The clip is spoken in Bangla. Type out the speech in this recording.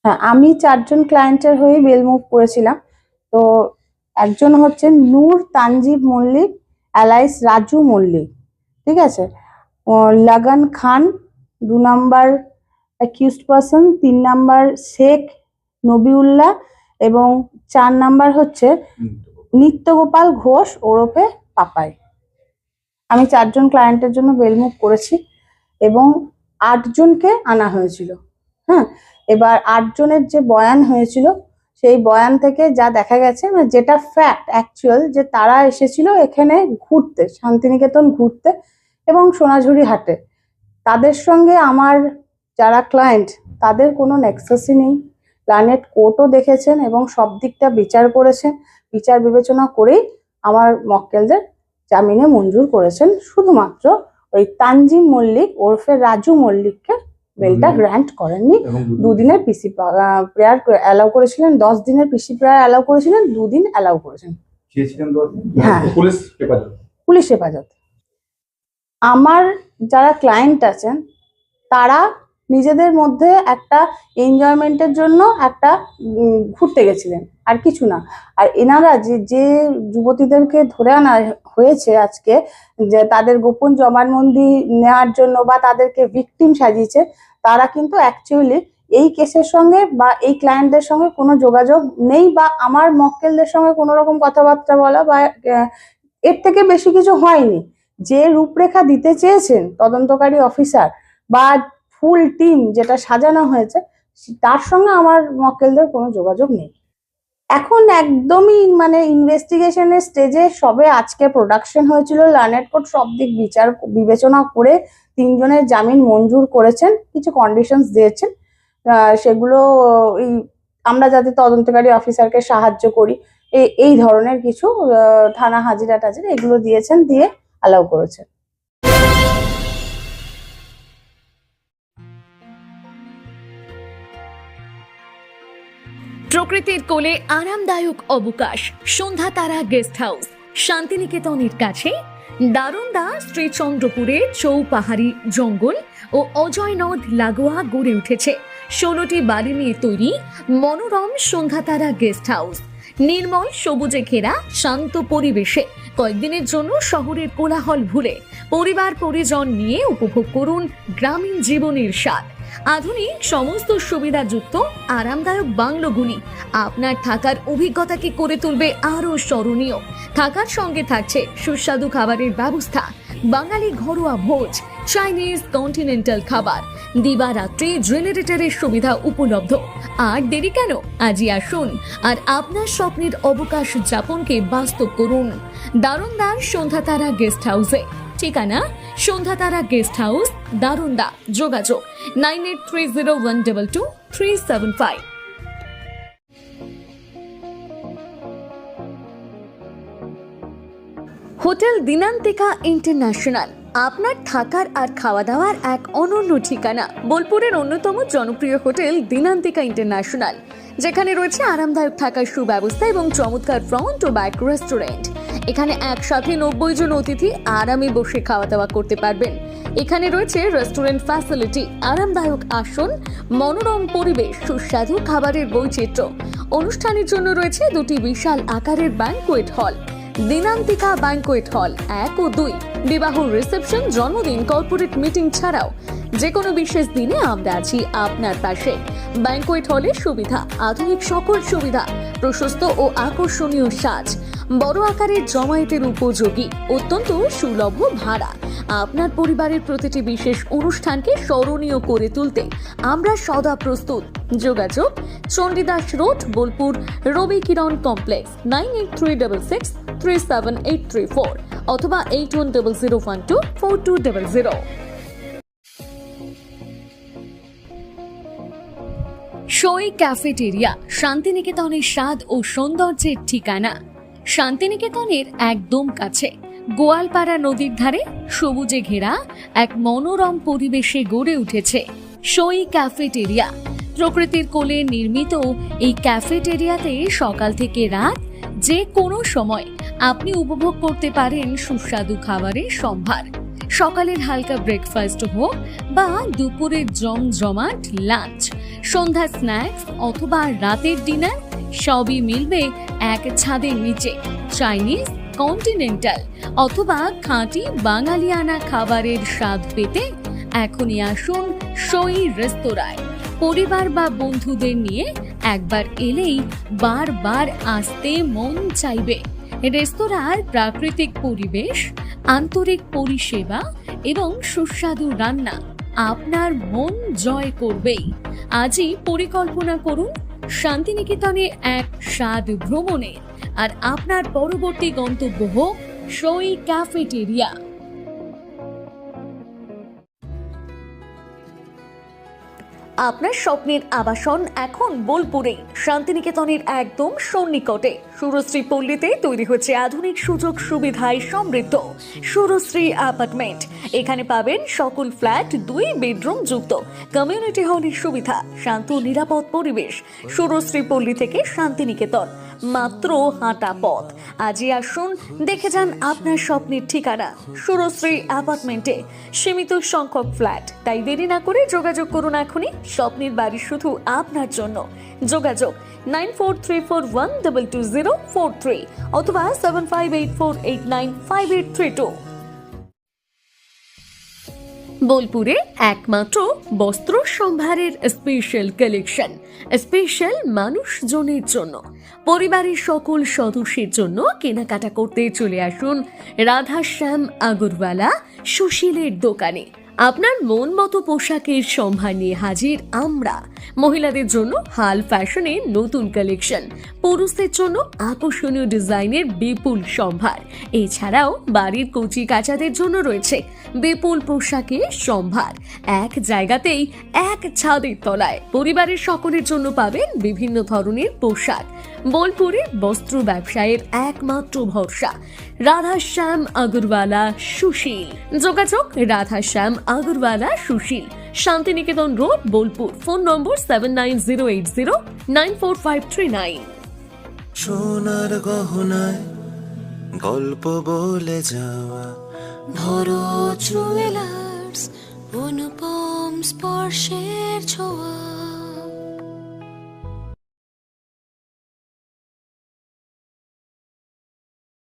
হ্যাঁ, আমি 4জন ক্লায়েন্টের হয়ে বেল মুভ করেছিলাম। তো একজন হচ্ছে নূর তানজিব মল্লিক, অ্যালাইস রাজু মল্লিক, ঠিক আছে। লাগান খান 2 number accused person, 3 number Sheikh Nabiullah এবং 4 নাম্বার হচ্ছে নিত্যগোপাল ঘোষ ওরফে পাপাই। আমি 4জন ক্লায়েন্টের জন্য বেল মুভ করেছি এবং 8জনকে আনা হয়েছিল। হ্যাঁ, এবার 8জনের যে বয়ান হয়েছিল সেই বয়ান থেকে যা দেখা গেছে, মানে যেটা ফ্যাক্ট অ্যাকচুয়াল, যে তারা এসেছিল এখানে ঘুরতে, শান্তিনিকেতন ঘুরতে এবং সোনাঝুরি হাটে। তাদের সঙ্গে আমার যারা ক্লায়েন্ট তাদের কোনো নেক্সাসই নেই। প্ল্যানেট কোর্টও দেখেছেন এবং সব দিকটা বিচার করেছেন, বিচার বিবেচনা করেই আমার মক্কেলদের জামিনে মঞ্জুর করেছেন। শুধুমাত্র ওই তানজিম মল্লিক ওরফে রাজু মল্লিককে বেলটা গ্র্যান্ট করেননি। 2 দিনের পিসি প্রেয়ার অ্যালাউ করেছিলেন, 10 দিনের পিসি প্রেয়ার অ্যালাউ করেছিলেন, 2 দিন অ্যালাউ করেছেন। হ্যাঁ, পুলিশ হেফাজত। আমার যারা ক্লায়েন্ট আছেন তারা নিজেদের মধ্যে একটা এনজয়মেন্টের জন্য একটা ঘুরতে গেছিলেন, আর কিছু না। আর এনারা যে যুবতীদেরকে ধরে আনা হয়েছে আজকে, যে তাদের গোপন জবানবন্দি নেওয়ার জন্য বা তাদেরকে ভিকটিম সাজিয়েছে, তারা কিন্তু অ্যাকচুয়ালি এই কেসের সঙ্গে বা এই ক্লায়েন্টদের সঙ্গে কোনো যোগাযোগ নেই, বা আমার মক্কেলদের সঙ্গে কোনো রকম কথাবার্তা বলা বা এর থেকে বেশি কিছু হয়নি। যে রূপরেখা দিতে চেয়েছেন তদন্তকারী অফিসার বা ফুল টিম যেটা সাজানো হয়েছে, তার সঙ্গে আমার মক্কেলদের কোনো যোগাযোগ নেই। এখন একদমই মানে ইনভেস্টিগেশনের স্টেজে, সবে আজকে প্রোডাকশন হয়েছিল। লার্নেড কোর্ট সব দিক বিচার বিবেচনা করে 3জনের জামিন মঞ্জুর করেছেন, কিছু কন্ডিশনস দিয়েছেন। সেগুলো আমরা যাতে তদন্তকারী অফিসারকে সাহায্য করি, এই ধরনের কিছু থানা হাজিরা টাজিরা এগুলো দিয়েছেন, দিয়ে অ্যালাউ করেছেন। প্রকৃতির কোলে আরামদায়ক অবকাশ, সন্ধ্যা তারা গেস্ট হাউস, শান্তিনিকেতনের কাছে দারুন্দা শ্রীচন্দ্রপুরে চৌপাহাড়ি জঙ্গল ও অজয় নদ লাগোয়া গড়ে উঠেছে 16টি বাড়ি নিয়ে তৈরি মনোরম সন্ধ্যা তারা গেস্ট হাউস। নির্মল সবুজে ঘেরা শান্ত পরিবেশে কয়েকদিনের জন্য শহরের কোলাহল ভুলে পরিবার পরিজন নিয়ে উপভোগ করুন গ্রামীণ জীবনের স্বাদ। আধুনিক সমস্ত সুবিধাযুক্ত আরামদায়ক বাংলোগুলি আপনার থাকার অভিজ্ঞতাকে করে তুলবে আরো স্মরণীয়। থাকার সঙ্গে থাকছে সুস্বাদু খাবারের ব্যবস্থা, বাঙালি ঘরোয়া ভোজ, চাইনিজ কন্টিনেন্টাল খাবার, দিবারাত্রি জেনারেটরের সুবিধা উপলব্ধ। আর দেরি কেন, আজই আসুন আর আপনার স্বপ্নের অবকাশ যাপনকে বাস্তব করুন দারুণদার সন্ধ্যা তারা গেস্ট হাউসে। ঠিকানা সন্ধ্যা তারা গেস্ট হাউস, দারুন্দা। যোগাযোগ 9830122375। হোটেল দিনান্তিকা ইন্টারন্যাশনাল আপনার থাকার আর খাওয়া দাওয়ার এক অনন্য ঠিকানা। বোলপুরের অন্যতম জনপ্রিয় হোটেল দিনান্তিকা ইন্টারন্যাশনাল, যেখানে রয়েছে আরামদায়ক থাকার সুব্যবস্থা এবং চমৎকার ফ্রন্ট ও ব্যাক রেস্টুরেন্ট। এখানে একসাথে 90 জন অতিথি আরামে বসে খাওয়া দাওয়া করতে পারবেন। এখানে রয়েছে রেস্টুরেন্ট ফ্যাসিলিটি, আরামদায়ক আসন, মনোরম পরিবেশ, সুস্বাদু খাবারের বৈচিত্র্য। অনুষ্ঠানের জন্য রয়েছে 2টি বিশাল আকারের banquet hall, Dinantika banquet hall 1 ও 2। বিবাহ, রিসেপশন, জন্মদিন, কর্পোরেট মিটিং ছাড়াও যে কোনো বিশেষ দিনে আমরা আছি আপনার পাশে। ব্যাংকোয়েট হলের সুবিধা, আধুনিক সকল সুবিধা, প্রশস্ত ও আকর্ষণীয় সাজ, বড় আকারের জমায়েতের উপযোগী, অত্যন্ত সুলভ ভাড়া। আপনার পরিবারের প্রতিটি বিশেষ অনুষ্ঠানকে স্মরণীয় করে তুলতে আমরা সদা প্রস্তুত। যোগাযোগ চণ্ডীদাস রোড, বোলপুর, রবি কিরণ কমপ্লেক্স, 9836637834 অথবা 8100124200। সই ক্যাফেটেরিয়া শান্তিনিকেতনের স্বাদ ও সৌন্দর্যের ঠিকানা। শান্তিনিকেতনের একদম কাছে গোয়ালপাড়া নদীর ধারে সবুজে ঘেরা এক মনোরম পরিবেশে গড়ে উঠেছে সই ক্যাফেটেরিয়া। প্রকৃতির কোলে নির্মিত এই ক্যাফেটেরিয়াতে সকাল থেকে রাত যে কোনো সময় আপনি উপভোগ করতে পারেন সুস্বাদু খাবারের সম্ভার। সকালের হালকা ব্রেকফাস্ট হোক বা দুপুরের জমজমাট লাঞ্চ, সন্ধ্যা স্ন্যাক্স অথবা রাতের ডিনার সবই মিলবে এক ছাদের নিচে। চাইনিজ, কন্টিনেন্টাল অথবা খাঁটি বাঙালিয়ানা খাবারের স্বাদ পেতে এখনই আসুন সই রেস্তোরাঁয়। পরিবার বা বন্ধুদের নিয়ে একবার এলেই বারবার আসতে মন চাইবে। রেস্তোরাঁর প্রাকৃতিক পরিবেশ, আন্তরিক পরিষেবা এবং সুস্বাদু রান্না আপনার মন জয় করবেই। আজই পরিকল্পনা করুন শান্তিনিকেতনে এক স্বাদ ভ্রমণে, আর আপনার পরবর্তী গন্তব্য হোক সই ক্যাফেটেরিয়া। আপনার স্বপ্নের আবাসন এখন বোলপুরে, শান্তিনিকেতনের একদম সন্নিকটে। সুরশ্রী পল্লীতে তৈরি হচ্ছে আধুনিক সুযোগ সুবিধায় সমৃদ্ধ সুরশ্রী অ্যাপার্টমেন্ট। এখানে পাবেন সকল ফ্ল্যাট 2 বেডরুম যুক্ত, কমিউনিটি হলের সুবিধা, শান্ত নিরাপদ পরিবেশ। সুরশ্রী পল্লী থেকে শান্তিনিকেতন মাত্র হাঁটা পথ। আজই আসুন, দেখে যান আপনার স্বপ্নের ঠিকানা সুরশ্রী অ্যাপার্টমেন্টে। সীমিত সংখ্যক ফ্ল্যাট, তাই দেরি না করে যোগাযোগ করুন এখনই। স্বপ্নের বাড়ি শুধু আপনার জন্য। যোগাযোগ 9434122043 অথবা 7584895832। বোলপুরে একমাত্র বস্ত্র সম্ভারের স্পেশাল কালেকশন, স্পেশাল মানুষজনের জন্য। পরিবারের সকল সদস্যের জন্য কেনাকাটা করতে চলে আসুন রাধাশ্যাম আগরওয়ালা সুশীলের দোকানে। আপনার মন মতো পোশাকের সম্ভার নিয়ে হাজির আমরা। মহিলাদের জন্য হাল ফ্যাশনে নতুন কালেকশন, পুরুষদের জন্য আকর্ষণীয় ডিজাইনের বিপুল সম্ভার। এছাড়াও বাড়ির কচি কাচাদের জন্য রয়েছে বিপুল পোশাকের সম্ভার। এক জায়গাতেই, এক ছাদের তলায় পরিবারের সকলের জন্য পাবেন বিভিন্ন ধরনের পোশাক। বোলপুরে বস্ত্র ব্যবসায়ের একমাত্র ভরসা রাধাশ্যাম আগরওয়ালা সুশীল। যোগাযোগ Radhashyam Agarwala Sushil, Santiniketan road, Bolpur. Phone number 7908094539। সোনার গহনায় গল্প বলে যাওয়া ভরত জুয়েলার্স, অনুপম স্পর্শের ছোঁয়া।